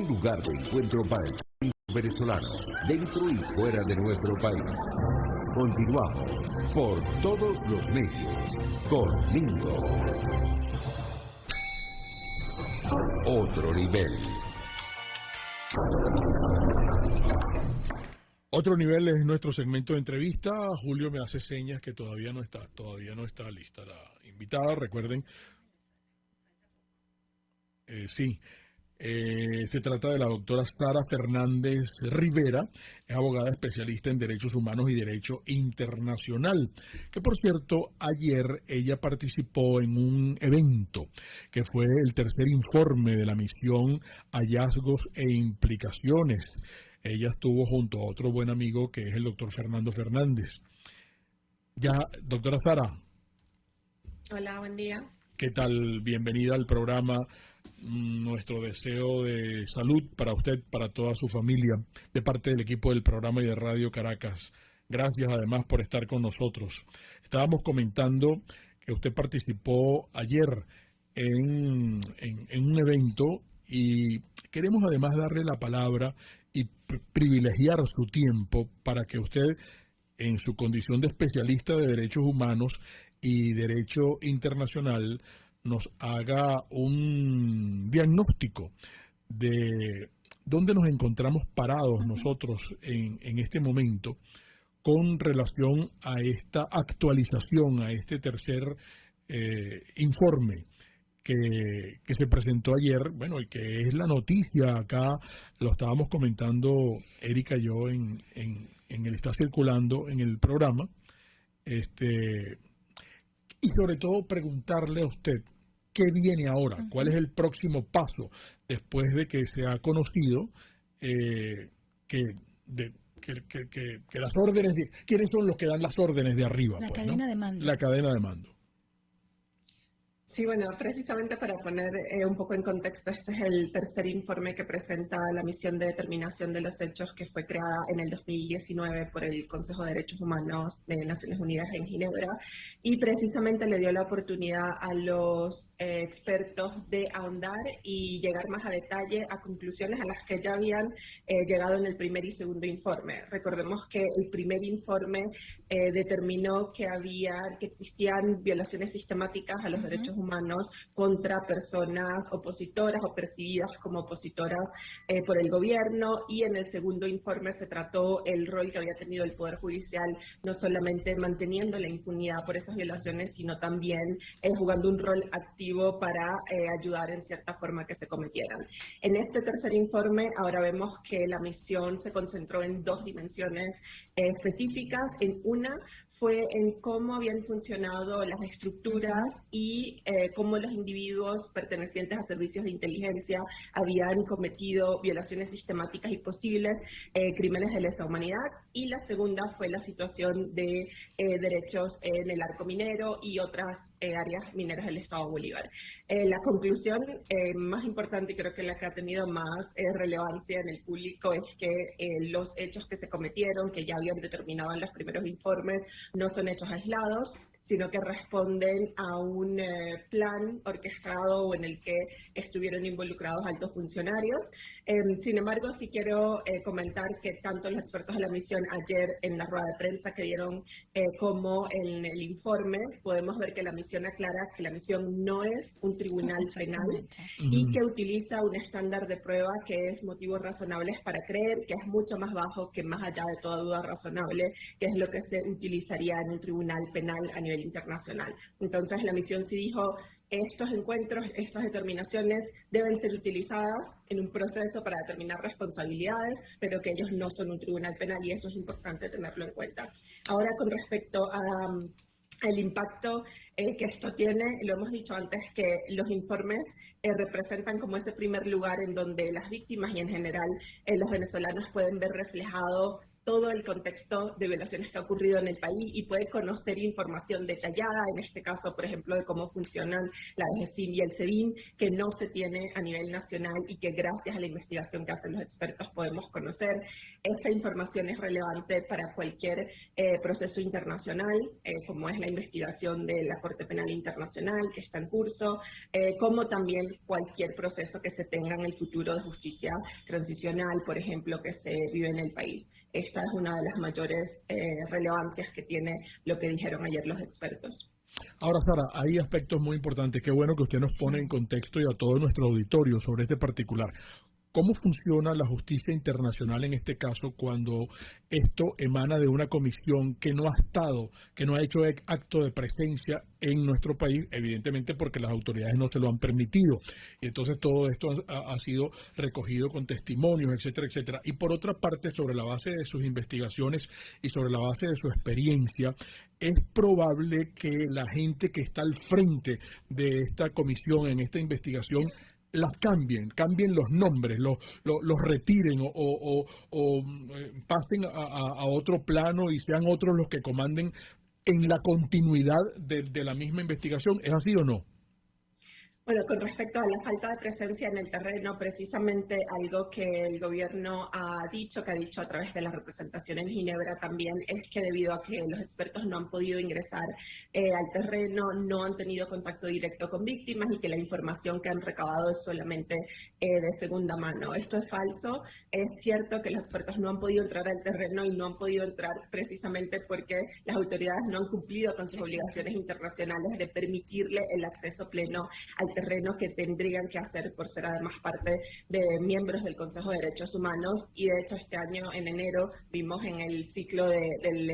lugar de encuentro para el público venezolano, dentro y fuera de nuestro país. Continuamos por todos los medios con Mingo. Otro nivel. Otro nivel es nuestro segmento de entrevista. Julio me hace señas que todavía no está lista la invitada. Recuerden, se trata de la doctora Sara Fernández Rivera, es abogada especialista en Derechos Humanos y Derecho Internacional, que por cierto, ayer ella participó en un evento que fue el tercer informe de la misión Hallazgos e Implicaciones. Ella estuvo junto a otro buen amigo que es el doctor Fernando Fernández. Ya, doctora Sara. Hola, buen día. ¿Qué tal? Bienvenida al programa. Nuestro deseo de salud para usted, para toda su familia, de parte del equipo del programa y de Radio Caracas. Gracias además por estar con nosotros. Estábamos comentando que usted participó ayer en un evento y queremos además darle la palabra y privilegiar su tiempo para que usted, en su condición de especialista de derechos humanos y derecho internacional, nos haga un diagnóstico de dónde nos encontramos parados nosotros en este momento con relación a esta actualización, a este tercer informe que se presentó ayer, bueno, y que es la noticia acá, lo estábamos comentando Erika y yo en el Está Circulando en el programa, y sobre todo preguntarle a usted qué viene ahora, cuál es el próximo paso después de que se ha conocido que las órdenes, ¿quiénes son los que dan las órdenes de arriba? La cadena de mando. La cadena de mando. Sí, bueno, precisamente para poner un poco en contexto, este es el tercer informe que presenta la misión de determinación de los hechos que fue creada en el 2019 por el Consejo de Derechos Humanos de Naciones Unidas en Ginebra, y precisamente le dio la oportunidad a los expertos de ahondar y llegar más a detalle a conclusiones a las que ya habían llegado en el primer y segundo informe. Recordemos que el primer informe determinó que existían violaciones sistemáticas a los derechos humanos contra personas opositoras o percibidas como opositoras por el gobierno, y en el segundo informe se trató el rol que había tenido el Poder Judicial, no solamente manteniendo la impunidad por esas violaciones, sino también jugando un rol activo para ayudar en cierta forma que se cometieran. En este tercer informe ahora vemos que la misión se concentró en dos dimensiones específicas. En una fue en cómo habían funcionado las estructuras y cómo los individuos pertenecientes a servicios de inteligencia habían cometido violaciones sistemáticas y posibles crímenes de lesa humanidad. Y la segunda fue la situación de derechos en el arco minero y otras áreas mineras del Estado Bolívar. La conclusión más importante, y creo que la que ha tenido más relevancia en el público, es que los hechos que se cometieron, que ya habían determinado en los primeros informes, no son hechos aislados, sino que responden a un plan orquestado o en el que estuvieron involucrados altos funcionarios. Sin embargo, sí quiero comentar que tanto los expertos de la misión ayer en la rueda de prensa que dieron como en el informe, podemos ver que la misión aclara que la misión no es un tribunal penal y que utiliza un estándar de prueba que es motivos razonables para creer, que es mucho más bajo que más allá de toda duda razonable, que es lo que se utilizaría en un tribunal penal a nivel internacional. Entonces la misión sí dijo, estos encuentros, estas determinaciones deben ser utilizadas en un proceso para determinar responsabilidades, pero que ellos no son un tribunal penal, y eso es importante tenerlo en cuenta. Ahora, con respecto a el impacto que esto tiene, lo hemos dicho antes, que los informes representan como ese primer lugar en donde las víctimas y en general los venezolanos pueden ver reflejado todo el contexto de violaciones que ha ocurrido en el país y puede conocer información detallada, en este caso, por ejemplo, de cómo funcionan la DGCIM y el SEBIN, que no se tiene a nivel nacional y que gracias a la investigación que hacen los expertos podemos conocer. Esta información es relevante para cualquier proceso internacional, como es la investigación de la Corte Penal Internacional que está en curso, como también cualquier proceso que se tenga en el futuro de justicia transicional, por ejemplo, que se vive en el país. Esta es una de las mayores relevancias que tiene lo que dijeron ayer los expertos. Ahora, Sara, hay aspectos muy importantes. Qué bueno que usted nos pone en contexto y a todo nuestro auditorio sobre este particular. ¿Cómo funciona la justicia internacional en este caso cuando esto emana de una comisión que no ha estado, que no ha hecho acto de presencia en nuestro país, evidentemente porque las autoridades no se lo han permitido? Y entonces todo esto ha sido recogido con testimonios, etcétera, etcétera. Y por otra parte, sobre la base de sus investigaciones y sobre la base de su experiencia, es probable que la gente que está al frente de esta comisión, en esta investigación, las cambien los nombres, los retiren o pasen a otro plano y sean otros los que comanden en la continuidad de la misma investigación. ¿Es así o no? Bueno, con respecto a la falta de presencia en el terreno, precisamente algo que el gobierno ha dicho a través de la representación en Ginebra también, es que debido a que los expertos no han podido ingresar al terreno, no han tenido contacto directo con víctimas y que la información que han recabado es solamente de segunda mano. Esto es falso. Es cierto que los expertos no han podido entrar al terreno y no han podido entrar precisamente porque las autoridades no han cumplido con sus obligaciones internacionales de permitirle el acceso pleno al terreno que tendrían que hacer por ser además parte de miembros del Consejo de Derechos Humanos. Y de hecho este año, en enero, vimos en el ciclo del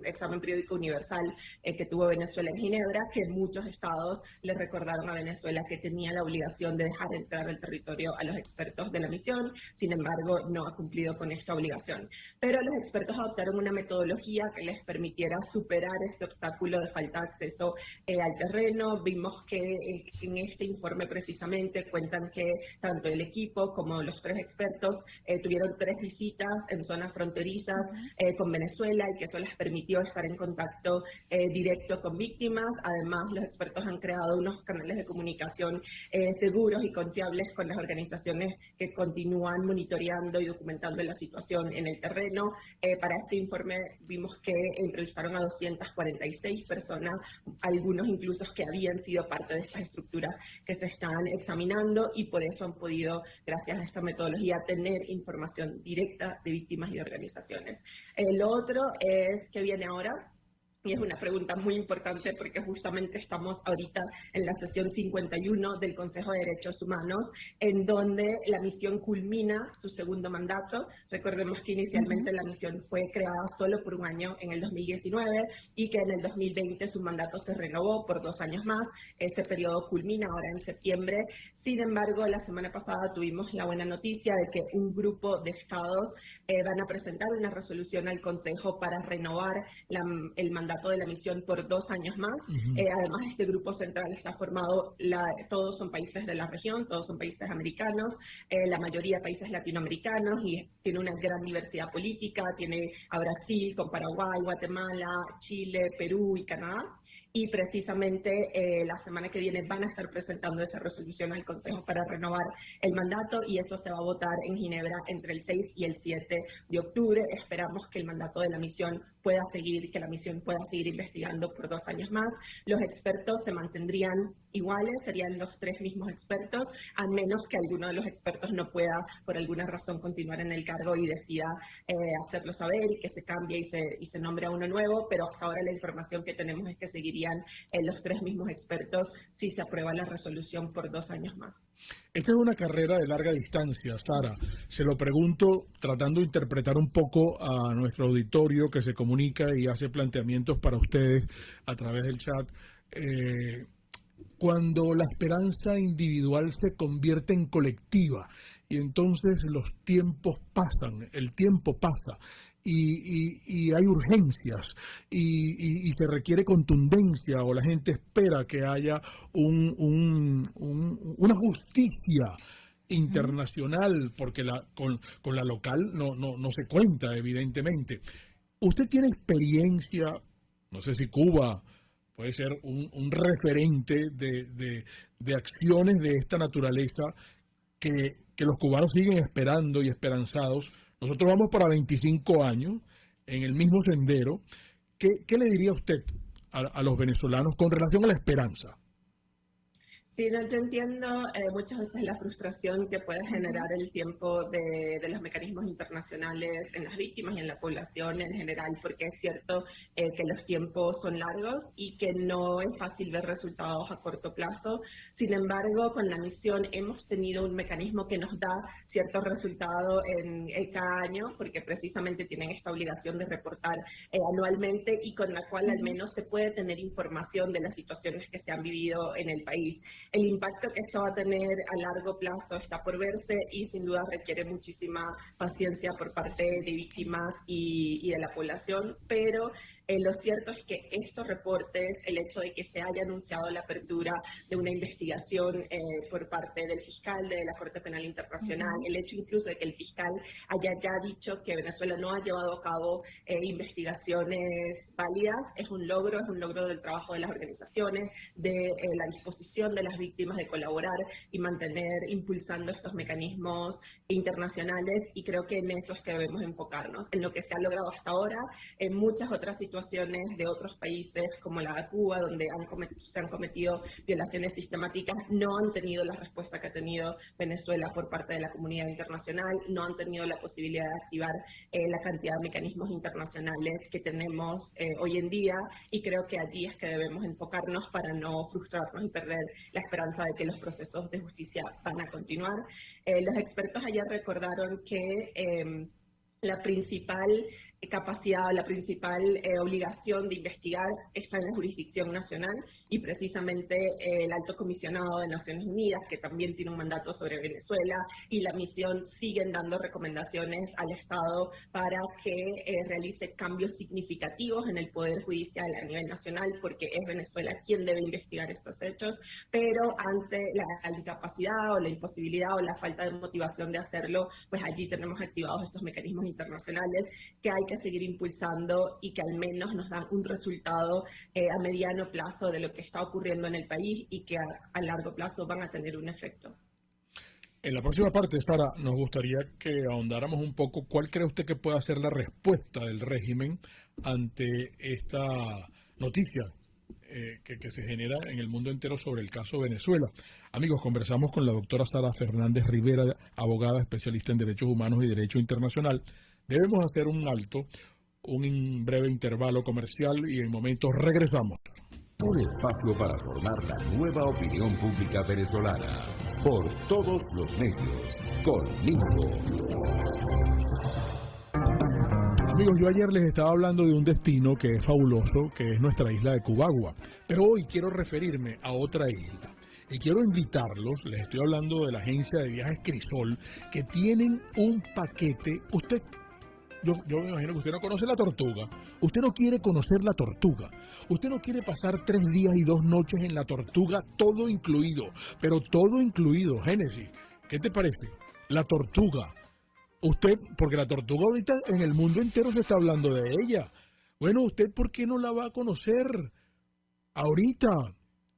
examen periódico universal que tuvo Venezuela en Ginebra, que muchos estados le recordaron a Venezuela que tenía la obligación de dejar entrar al territorio a los expertos de la misión. Sin embargo, no ha cumplido con esta obligación. Pero los expertos adoptaron una metodología que les permitiera superar este obstáculo de falta de acceso al terreno. Vimos que en este informe precisamente cuentan que tanto el equipo como los 3 expertos tuvieron 3 visitas en zonas fronterizas con Venezuela y que eso les permitió estar en contacto directo con víctimas. Además, los expertos han creado unos canales de comunicación seguros y confiables con las organizaciones que continúan monitoreando y documentando la situación en el terreno. Para este informe vimos que entrevistaron a 246 personas, algunos incluso que habían sido parte de estas estructuras que se están examinando, y por eso han podido, gracias a esta metodología, tener información directa de víctimas y de organizaciones. Lo otro es que viene ahora. Y es una pregunta muy importante porque justamente estamos ahorita en la sesión 51 del Consejo de Derechos Humanos, en donde la misión culmina su segundo mandato. Recordemos que inicialmente la misión fue creada solo por un año en el 2019 y que en el 2020 su mandato se renovó por 2 años más. Ese periodo culmina ahora en septiembre. Sin embargo, la semana pasada tuvimos la buena noticia de que un grupo de estados van a presentar una resolución al Consejo para renovar el mandato de la misión por 2 años más. Además, este grupo central está formado, todos son países de la región, todos son países americanos, la mayoría de países latinoamericanos, y tiene una gran diversidad política. Tiene a Brasil con Paraguay, Guatemala, Chile, Perú y Canadá. Y precisamente la semana que viene van a estar presentando esa resolución al Consejo para renovar el mandato, y eso se va a votar en Ginebra entre el 6 y el 7 de octubre. Esperamos que el mandato de la misión pueda seguir, que la misión pueda seguir investigando por 2 años más. Los expertos se mantendrían iguales, serían los 3 mismos expertos, a menos que alguno de los expertos no pueda por alguna razón continuar en el cargo y decida hacerlo saber y que se cambie y se nombre a uno nuevo. Pero hasta ahora la información que tenemos es que seguirían los 3 mismos expertos si se aprueba la resolución por 2 años más. Esta es una carrera de larga distancia, Sara. Se lo pregunto tratando de interpretar un poco a nuestro auditorio que se comunica y hace planteamientos para ustedes a través del chat. Cuando la esperanza individual se convierte en colectiva y entonces los tiempos pasan, el tiempo pasa y hay urgencias y se requiere contundencia, o la gente espera que haya una justicia internacional, porque con la local no se cuenta, evidentemente. ¿Usted tiene experiencia, no sé si Cuba puede ser un referente de acciones de esta naturaleza que los cubanos siguen esperando y esperanzados? Nosotros vamos para 25 años en el mismo sendero. ¿Qué le diría usted a los venezolanos con relación a la esperanza? Sí, no, yo entiendo muchas veces la frustración que puede generar el tiempo de los mecanismos internacionales en las víctimas y en la población en general, porque es cierto que los tiempos son largos y que no es fácil ver resultados a corto plazo. Sin embargo, con la misión hemos tenido un mecanismo que nos da cierto resultado en cada año, porque precisamente tienen esta obligación de reportar anualmente y con la cual al menos se puede tener información de las situaciones que se han vivido en el país. El impacto que esto va a tener a largo plazo está por verse y sin duda requiere muchísima paciencia por parte de víctimas y de la población, pero lo cierto es que estos reportes, el hecho de que se haya anunciado la apertura de una investigación por parte del fiscal de la Corte Penal Internacional, el hecho incluso de que el fiscal haya ya dicho que Venezuela no ha llevado a cabo investigaciones válidas, es un logro del trabajo de las organizaciones, de la disposición de las víctimas de colaborar y mantener impulsando estos mecanismos internacionales, y creo que en eso es que debemos enfocarnos, en lo que se ha logrado hasta ahora. En muchas otras situaciones de otros países como la de Cuba, donde se han cometido violaciones sistemáticas, no han tenido la respuesta que ha tenido Venezuela por parte de la comunidad internacional, no han tenido la posibilidad de activar la cantidad de mecanismos internacionales que tenemos hoy en día, y creo que allí es que debemos enfocarnos para no frustrarnos y perder la esperanza de que los procesos de justicia van a continuar. Los expertos ayer recordaron que la principal capacidad, la principal obligación de investigar está en la jurisdicción nacional, y precisamente el Alto Comisionado de Naciones Unidas, que también tiene un mandato sobre Venezuela, y la misión siguen dando recomendaciones al Estado para que realice cambios significativos en el Poder Judicial a nivel nacional, porque es Venezuela quien debe investigar estos hechos, pero ante la incapacidad o la imposibilidad o la falta de motivación de hacerlo, pues allí tenemos activados estos mecanismos internacionales que hay que seguir impulsando y que al menos nos dan un resultado a mediano plazo de lo que está ocurriendo en el país y que a largo plazo van a tener un efecto. En la próxima parte, Sara, nos gustaría que ahondáramos un poco cuál cree usted que pueda ser la respuesta del régimen ante esta noticia que se genera en el mundo entero sobre el caso Venezuela. Amigos, conversamos con la doctora Sara Fernández Rivera, abogada especialista en Derechos Humanos y Derecho Internacional. Debemos hacer un alto, un breve intervalo comercial, y en momentos regresamos. Un espacio para formar la nueva opinión pública venezolana por todos los medios. Conmigo. Amigos, yo ayer les estaba hablando de un destino que es fabuloso, que es nuestra isla de Cubagua, pero hoy quiero referirme a otra isla. Y quiero invitarlos, les estoy hablando de la agencia de viajes Crisol, que tienen un paquete. Yo me imagino que usted no conoce la Tortuga. Usted no quiere conocer la Tortuga. Usted no quiere pasar 3 días y 2 noches en la Tortuga, todo incluido. Pero todo incluido, Génesis. ¿Qué te parece? La Tortuga. Usted, porque la Tortuga ahorita en el mundo entero se está hablando de ella. Bueno, ¿usted por qué no la va a conocer ahorita?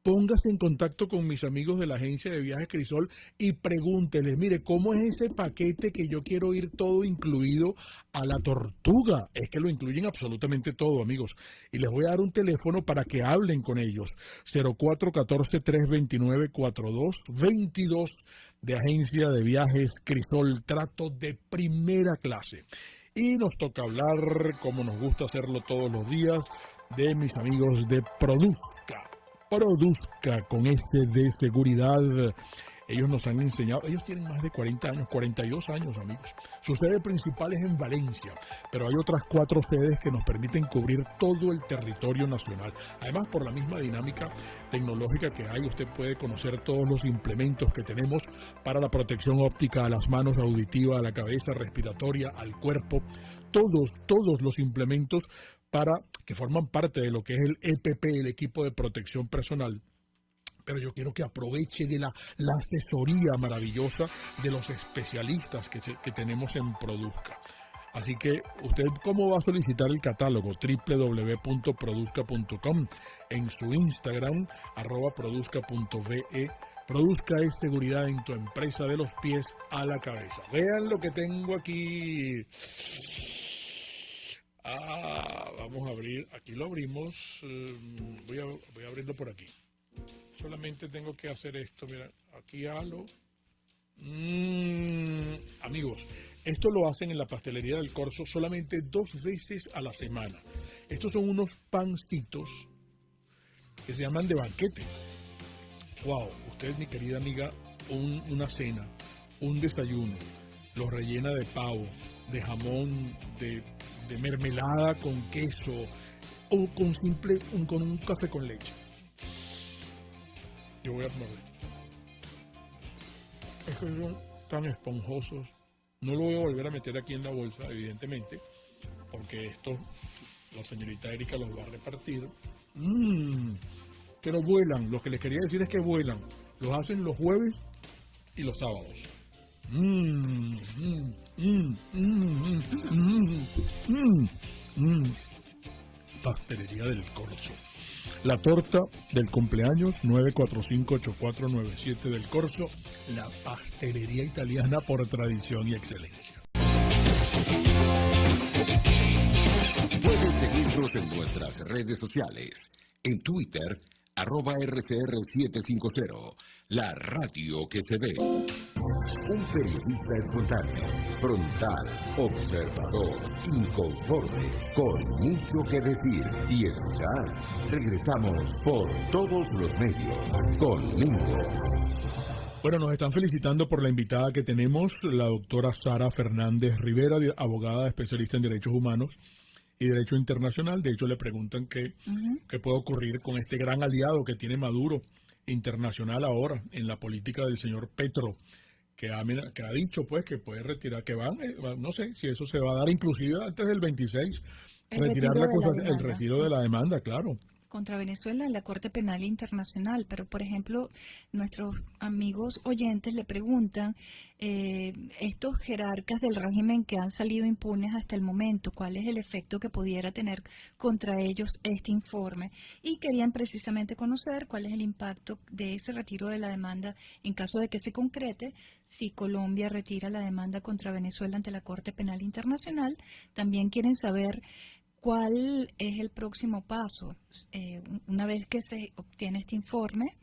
Póngase en contacto con mis amigos de la agencia de viajes Crisol y pregúnteles, mire, ¿cómo es ese paquete que yo quiero ir todo incluido a la Tortuga? Es que lo incluyen absolutamente todo, amigos. Y les voy a dar un teléfono para que hablen con ellos. 0414-329-4222 de agencia de viajes Crisol. Trato de primera clase. Y nos toca hablar, como nos gusta hacerlo todos los días, de mis amigos de Produzca. Produzca con de seguridad. Ellos nos han enseñado, ellos tienen más de 40 años, 42 años, amigos. Su sede principal es en Valencia, pero hay otras 4 sedes que nos permiten cubrir todo el territorio nacional. Además, por la misma dinámica tecnológica que hay, usted puede conocer todos los implementos que tenemos para la protección óptica a las manos, auditiva, a la cabeza, respiratoria, al cuerpo. Todos los implementos que forman parte de lo que es el EPP, el equipo de protección personal, pero yo quiero que aproveche de la asesoría maravillosa de los especialistas que tenemos en Produzca. Así que, ¿usted cómo va a solicitar el catálogo? www.produzca.com, en su Instagram, @produzca.ve. Produzca es seguridad en tu empresa de los pies a la cabeza. Vean lo que tengo aquí. Vamos a abrir, aquí lo abrimos. Voy a abrirlo por aquí. Solamente tengo que hacer esto, mira, aquí halo. Amigos, esto lo hacen en la pastelería del Corso solamente 2 veces a la semana. Estos son unos pancitos que se llaman de banquete. Wow, usted, mi querida amiga, una cena, un desayuno, los rellena de pavo, de jamón, de mermelada con queso o con un café con leche. Yo voy a morder. Es que son tan esponjosos. No lo voy a volver a meter aquí en la bolsa, evidentemente, porque esto la señorita Erika los va a repartir. Pero vuelan. Lo que les quería decir es que vuelan. Los hacen los jueves y los sábados. Pastelería del Corso. La torta del cumpleaños 945-8497 del Corso, la pastelería italiana por tradición y excelencia. Puedes seguirnos en nuestras redes sociales. En Twitter, @RCR750, la radio que se ve. Un periodista espontáneo, frontal, observador, inconforme, con mucho que decir y escuchar. Regresamos por todos los medios con Mingo. Bueno, nos están felicitando por la invitada que tenemos, la doctora Sara Fernández Rivera, abogada especialista en derechos humanos y derecho internacional. De hecho, le preguntan qué puede ocurrir con este gran aliado que tiene Maduro internacional ahora en la política del señor Petro, que ha dicho pues que puede retirar, que no sé si eso se va a dar inclusive antes del 26, el retiro de la demanda, claro. Contra Venezuela en la Corte Penal Internacional, pero por ejemplo nuestros amigos oyentes le preguntan, estos jerarcas del régimen que han salido impunes hasta el momento, ¿cuál es el efecto que pudiera tener contra ellos este informe? Y querían precisamente conocer cuál es el impacto de ese retiro de la demanda en caso de que se concrete, si Colombia retira la demanda contra Venezuela ante la Corte Penal Internacional. También quieren saber ¿cuál es el próximo paso? Una vez que se obtiene este informe,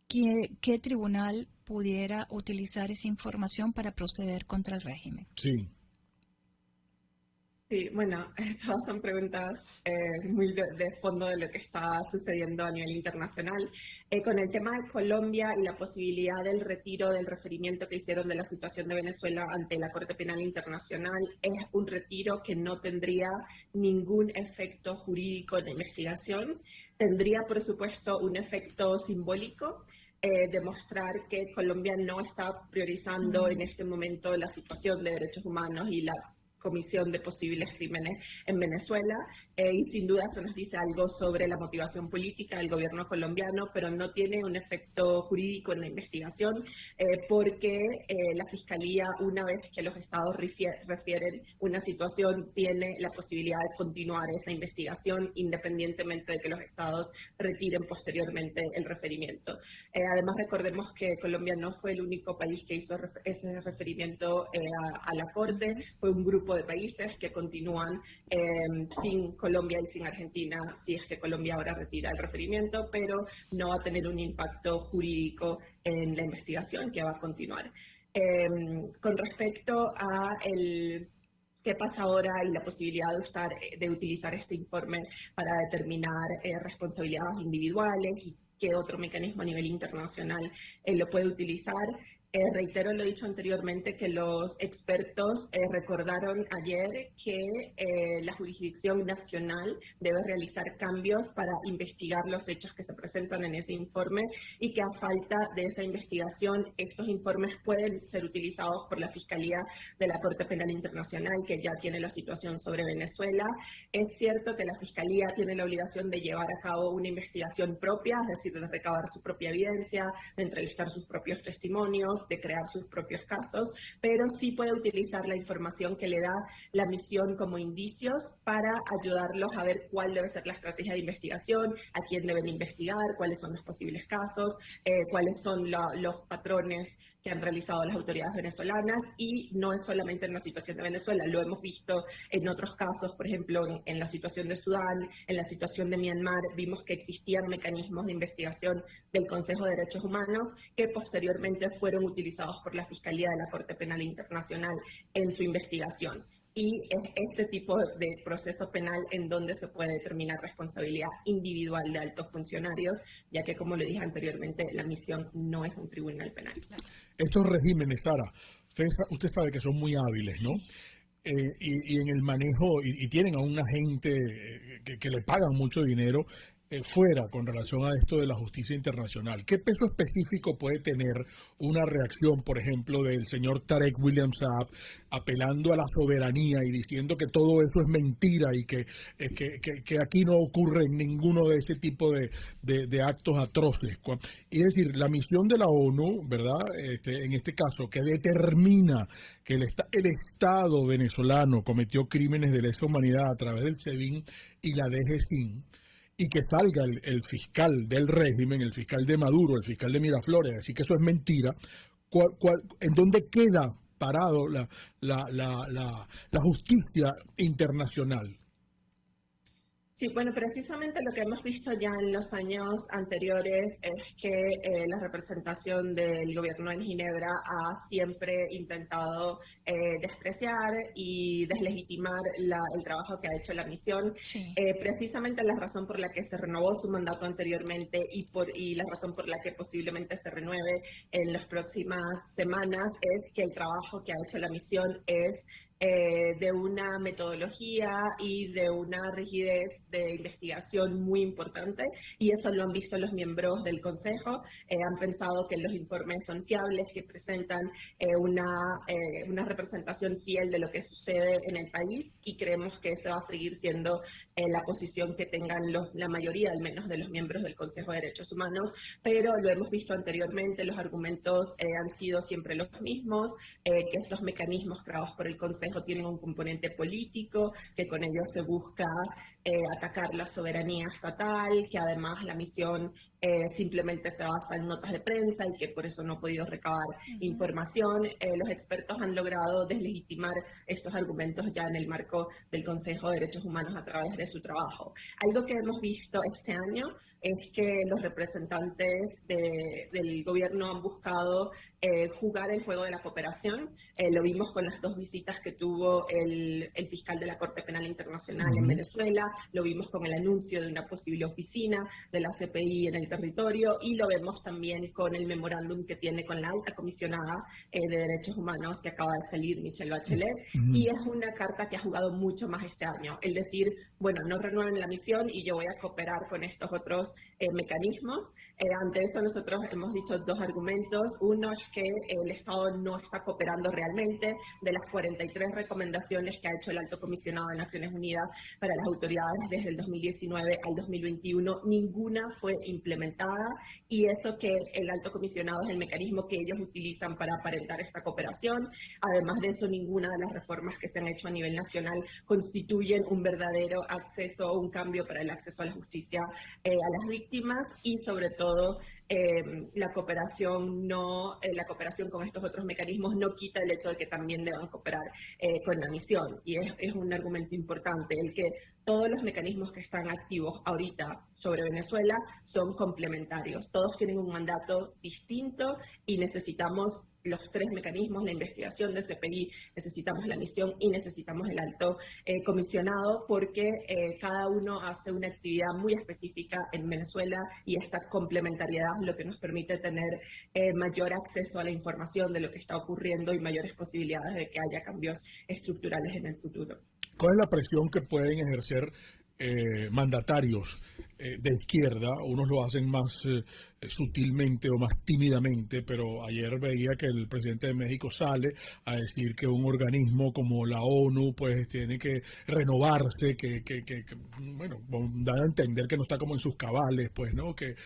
¿qué tribunal pudiera utilizar esa información para proceder contra el régimen? Sí. Sí, bueno, todas son preguntas muy de fondo de lo que está sucediendo a nivel internacional. Con el tema de Colombia y la posibilidad del retiro del referimiento que hicieron de la situación de Venezuela ante la Corte Penal Internacional, es un retiro que no tendría ningún efecto jurídico en la investigación. Tendría, por supuesto, un efecto simbólico. Demostrar que Colombia no está priorizando en este momento la situación de derechos humanos y la comisión de posibles crímenes en Venezuela, y sin duda eso nos dice algo sobre la motivación política del gobierno colombiano, pero no tiene un efecto jurídico en la investigación, porque la Fiscalía, una vez que los estados refieren una situación, tiene la posibilidad de continuar esa investigación independientemente de que los estados retiren posteriormente el referimiento. Además, recordemos que Colombia no fue el único país que hizo ese referimiento a la Corte, fue un grupo de países que continúan sin Colombia y sin Argentina, si es que Colombia ahora retira el referimiento, pero no va a tener un impacto jurídico en la investigación que va a continuar. Con respecto a qué pasa ahora y la posibilidad de utilizar este informe para determinar responsabilidades individuales y qué otro mecanismo a nivel internacional lo puede utilizar. Reitero lo dicho anteriormente, que los expertos recordaron ayer que la jurisdicción nacional debe realizar cambios para investigar los hechos que se presentan en ese informe y que a falta de esa investigación estos informes pueden ser utilizados por la Fiscalía de la Corte Penal Internacional, que ya tiene la situación sobre Venezuela. Es cierto que la Fiscalía tiene la obligación de llevar a cabo una investigación propia, es decir, de recabar su propia evidencia, de entrevistar sus propios testimonios, de crear sus propios casos, pero sí puede utilizar la información que le da la misión como indicios para ayudarlos a ver cuál debe ser la estrategia de investigación, a quién deben investigar, cuáles son los posibles casos, cuáles son los patrones que han realizado las autoridades venezolanas, y no es solamente en la situación de Venezuela, lo hemos visto en otros casos, por ejemplo, en la situación de Sudán, en la situación de Myanmar, vimos que existían mecanismos de investigación del Consejo de Derechos Humanos que posteriormente fueron utilizados por la Fiscalía de la Corte Penal Internacional en su investigación. Y es este tipo de proceso penal en donde se puede determinar responsabilidad individual de altos funcionarios, ya que, como le dije anteriormente, la misión no es un tribunal penal. Estos regímenes, Sara, usted sabe que son muy hábiles, ¿no? Y en el manejo, y tienen a una gente que le pagan mucho dinero fuera con relación a esto de la justicia internacional. ¿Qué peso específico puede tener una reacción, por ejemplo, del señor Tarek William Saab apelando a la soberanía y diciendo que todo eso es mentira y que aquí no ocurre ninguno de ese tipo de actos atroces? Y es decir, la misión de la ONU, ¿verdad? En este caso, que determina que el Estado venezolano cometió crímenes de lesa humanidad a través del SEBIN y la DGCIN, y que salga el fiscal del régimen, el fiscal de Maduro, el fiscal de Miraflores, así que eso es mentira. ¿En dónde queda parado la justicia internacional? Sí, bueno, precisamente lo que hemos visto ya en los años anteriores es que la representación del gobierno en Ginebra ha siempre intentado despreciar y deslegitimar el trabajo que ha hecho la misión. Sí. Precisamente la razón por la que se renovó su mandato anteriormente y la razón por la que posiblemente se renueve en las próximas semanas es que el trabajo que ha hecho la misión es de una metodología y de una rigidez de investigación muy importante, y eso lo han visto los miembros del Consejo. Han pensado que los informes son fiables, que presentan una representación fiel de lo que sucede en el país, y creemos que esa va a seguir siendo la posición que tengan la mayoría, al menos, de los miembros del Consejo de Derechos Humanos, pero lo hemos visto anteriormente, los argumentos han sido siempre los mismos, que estos mecanismos creados por el Consejo tienen un componente político, que con ello se busca atacar la soberanía estatal, que además la misión simplemente se basa en notas de prensa y que por eso no ha podido recabar información. Los expertos han logrado deslegitimar estos argumentos ya en el marco del Consejo de Derechos Humanos a través de su trabajo. Algo que hemos visto este año es que los representantes del gobierno han buscado jugar el juego de la cooperación. Lo vimos con las dos visitas que tuvo el fiscal de la Corte Penal Internacional en Venezuela, lo vimos con el anuncio de una posible oficina de la CPI en el territorio, y lo vemos también con el memorándum que tiene con la alta comisionada de Derechos Humanos que acaba de salir, Michelle Bachelet, y es una carta que ha jugado mucho más este año, el decir, bueno, no renueven la misión y yo voy a cooperar con estos otros mecanismos. Ante eso nosotros hemos dicho dos argumentos. Uno es que el Estado no está cooperando realmente. De las 43 recomendaciones que ha hecho el Alto Comisionado de Naciones Unidas para las autoridades desde el 2019 al 2021, ninguna fue implementada, y eso que el Alto Comisionado es el mecanismo que ellos utilizan para aparentar esta cooperación. Además de eso, ninguna de las reformas que se han hecho a nivel nacional constituyen un verdadero acceso o un cambio para el acceso a la justicia a las víctimas, y sobre todo la cooperación con estos otros mecanismos no quita el hecho de que también deban cooperar con la misión, y es un argumento importante el que todos los mecanismos que están activos ahorita sobre Venezuela son complementarios, todos tienen un mandato distinto y necesitamos los tres mecanismos, la investigación de CPI, necesitamos la misión y necesitamos el alto comisionado, porque cada uno hace una actividad muy específica en Venezuela y esta complementariedad es lo que nos permite tener mayor acceso a la información de lo que está ocurriendo y mayores posibilidades de que haya cambios estructurales en el futuro. ¿Cuál es la presión que pueden ejercer mandatarios de izquierda? Unos lo hacen más sutilmente o más tímidamente, pero ayer veía que el presidente de México sale a decir que un organismo como la ONU pues tiene que renovarse, que bueno, da a entender que no está como en sus cabales, pues, ¿no? Que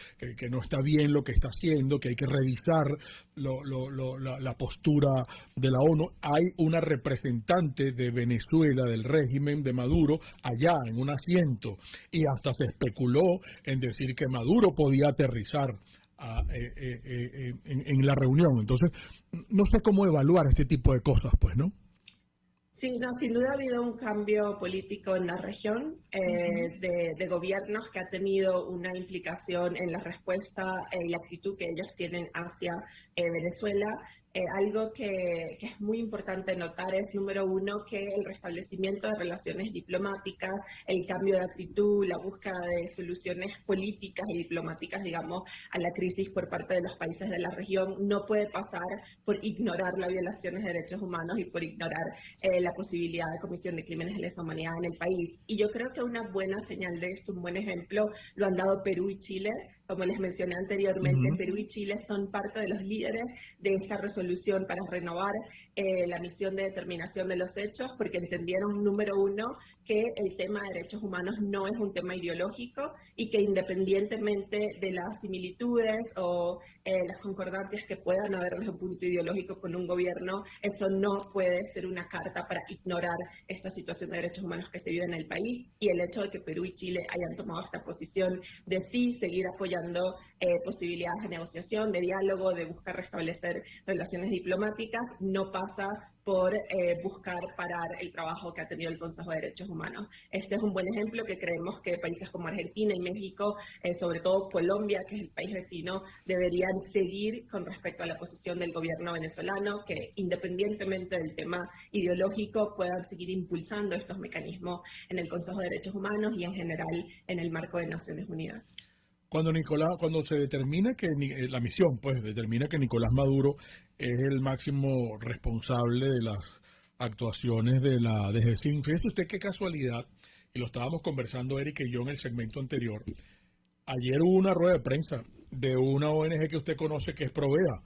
no está bien lo que está haciendo, que hay que revisar la postura de la ONU. Hay una representante de Venezuela, del régimen de Maduro, allá en un asiento, y hasta se especuló en decir que Maduro podía aterrizar en la reunión. Entonces, no sé cómo evaluar este tipo de cosas, pues, ¿no? Sí, no, sin duda ha habido un cambio político en la región, de gobiernos que ha tenido una implicación en la respuesta y la actitud que ellos tienen hacia Venezuela. Algo que es muy importante notar es, número uno, que el restablecimiento de relaciones diplomáticas, el cambio de actitud, la búsqueda de soluciones políticas y diplomáticas, digamos, a la crisis por parte de los países de la región no puede pasar por ignorar las violaciones de derechos humanos y por ignorar la posibilidad de comisión de crímenes de lesa humanidad en el país. Y yo creo que una buena señal de esto, un buen ejemplo, lo han dado Perú y Chile. Como les mencioné anteriormente, Perú y Chile son parte de los líderes de esta resolución para renovar la misión de determinación de los hechos, porque entendieron, número uno, que el tema de derechos humanos no es un tema ideológico y que independientemente de las similitudes o las concordancias que puedan haber desde un punto ideológico con un gobierno, eso no puede ser una carta para ignorar esta situación de derechos humanos que se vive en el país. Y el hecho de que Perú y Chile hayan tomado esta posición de sí seguir apoyando posibilidades de negociación, de diálogo, de buscar restablecer relaciones diplomáticas, no pasa por buscar parar el trabajo que ha tenido el Consejo de Derechos Humanos. Este es un buen ejemplo que creemos que países como Argentina y México, sobre todo Colombia, que es el país vecino, deberían seguir con respecto a la posición del gobierno venezolano, que independientemente del tema ideológico puedan seguir impulsando estos mecanismos en el Consejo de Derechos Humanos y en general en el marco de Naciones Unidas. Cuando se determina que la misión, pues, determina que Nicolás Maduro es el máximo responsable de las actuaciones de la DGCIN, fíjese usted qué casualidad, y lo estábamos conversando Eric y yo en el segmento anterior. Ayer hubo una rueda de prensa de una ONG que usted conoce, que es Provea.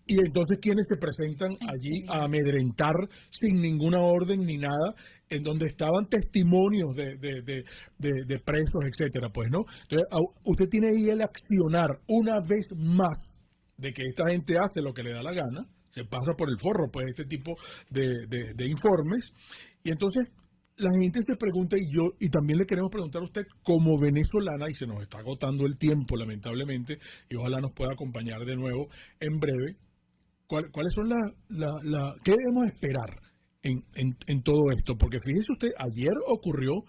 Y entonces, ¿quiénes se presentan allí a amedrentar sin ninguna orden ni nada, en donde estaban testimonios de presos, etcétera? Pues, ¿no? Entonces, usted tiene ahí el accionar una vez más de que esta gente hace lo que le da la gana, se pasa por el forro, pues, este tipo de informes, y entonces la gente se pregunta, y también le queremos preguntar a usted, como venezolana, y se nos está agotando el tiempo, lamentablemente, y ojalá nos pueda acompañar de nuevo en breve, ¿cuáles son qué debemos esperar en todo esto? Porque fíjese usted, ayer ocurrió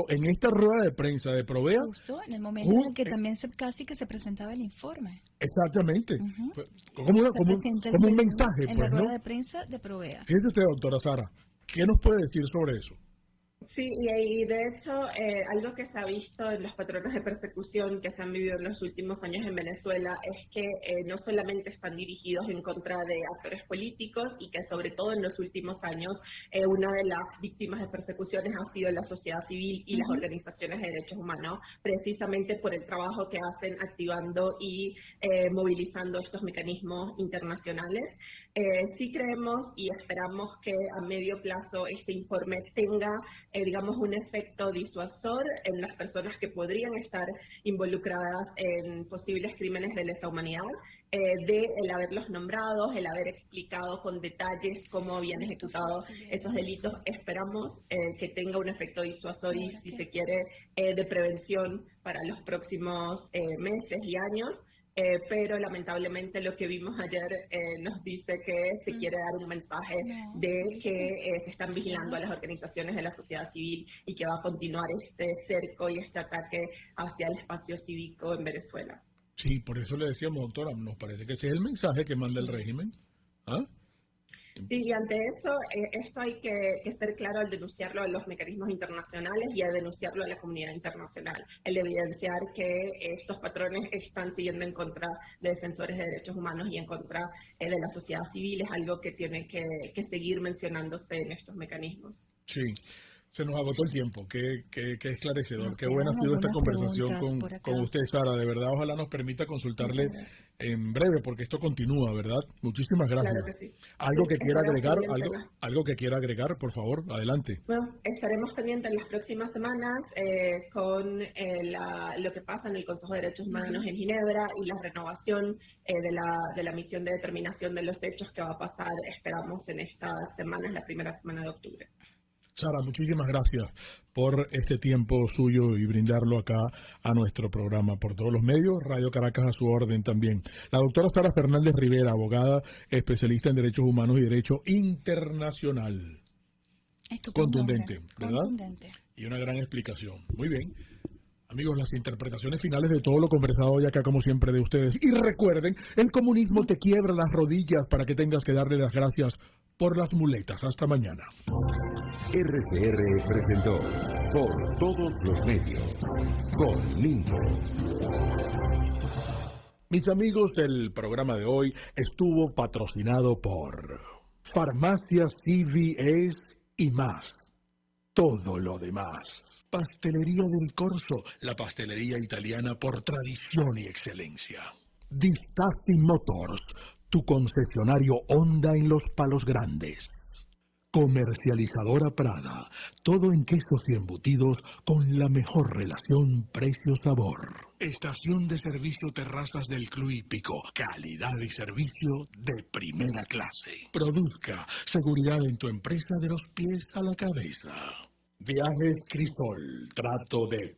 en esta rueda de prensa de Provea. Justo en el momento en el que también casi que se presentaba el informe. Exactamente. Como un mensaje, en pues, la rueda ¿no? de prensa de Provea. Fíjese usted, doctora Sara, ¿qué nos puede decir sobre eso? Sí, y de hecho, algo que se ha visto en los patrones de persecución que se han vivido en los últimos años en Venezuela es que no solamente están dirigidos en contra de actores políticos y que sobre todo en los últimos años una de las víctimas de persecuciones ha sido la sociedad civil y las organizaciones de derechos humanos, precisamente por el trabajo que hacen activando y movilizando estos mecanismos internacionales. Sí creemos y esperamos que a medio plazo este informe tenga digamos, un efecto disuasor en las personas que podrían estar involucradas en posibles crímenes de lesa humanidad, de el haberlos nombrado, el haber explicado con detalles cómo habían ejecutado esos delitos. Esperamos que tenga un efecto disuasor y, si se quiere, de prevención para los próximos meses y años. Pero lamentablemente lo que vimos ayer nos dice que se quiere dar un mensaje de que se están vigilando a las organizaciones de la sociedad civil y que va a continuar este cerco y este ataque hacia el espacio cívico en Venezuela. Sí, por eso le decíamos, doctora, nos parece que ese es el mensaje que manda el régimen. ¿Ah? Sí, y ante eso, esto hay que ser claro al denunciarlo a los mecanismos internacionales y a denunciarlo a la comunidad internacional. El evidenciar que estos patrones están siguiendo en contra de defensores de derechos humanos y en contra de la sociedad civil es algo que tiene que seguir mencionándose en estos mecanismos. Sí. Se nos agotó el tiempo, qué esclarecedor, Nos qué buena ha quedan sido esta algunas conversación preguntas con usted, Sara. De verdad, ojalá nos permita consultarle en breve, porque esto continúa, ¿verdad? Muchísimas gracias. Claro que sí. ¿Algo que quiera agregar? pendientes. ¿Algo que quiera agregar, por favor? Adelante. Bueno, estaremos pendientes en las próximas semanas con lo que pasa en el Consejo de Derechos Humanos en Ginebra y la renovación de la misión de determinación de los hechos que va a pasar, esperamos, en estas semanas, la primera semana de octubre. Sara, muchísimas gracias por este tiempo suyo y brindarlo acá a nuestro programa por todos los medios. Radio Caracas a su orden también. La doctora Sara Fernández Rivera, abogada, especialista en derechos humanos y derecho internacional. Contundente, ¿verdad? Contundente. Y una gran explicación. Muy bien. Amigos, las interpretaciones finales de todo lo conversado hoy acá, como siempre, de ustedes. Y recuerden, el comunismo te quiebra las rodillas para que tengas que darle las gracias por las muletas. Hasta mañana. RCR presentó Por Todos los Medios con Lincoln. Mis amigos, el programa de hoy estuvo patrocinado por Farmacias CVS y más. Todo lo demás. Pastelería del Corso, la pastelería italiana por tradición y excelencia. Distaffi Motors, tu concesionario Honda en Los Palos Grandes. Comercializadora Prada, todo en quesos y embutidos con la mejor relación precio-sabor. Estación de servicio Terrazas del Club Hípico, calidad y servicio de primera clase. Produzca seguridad en tu empresa de los pies a la cabeza. Viajes Crisol, trato de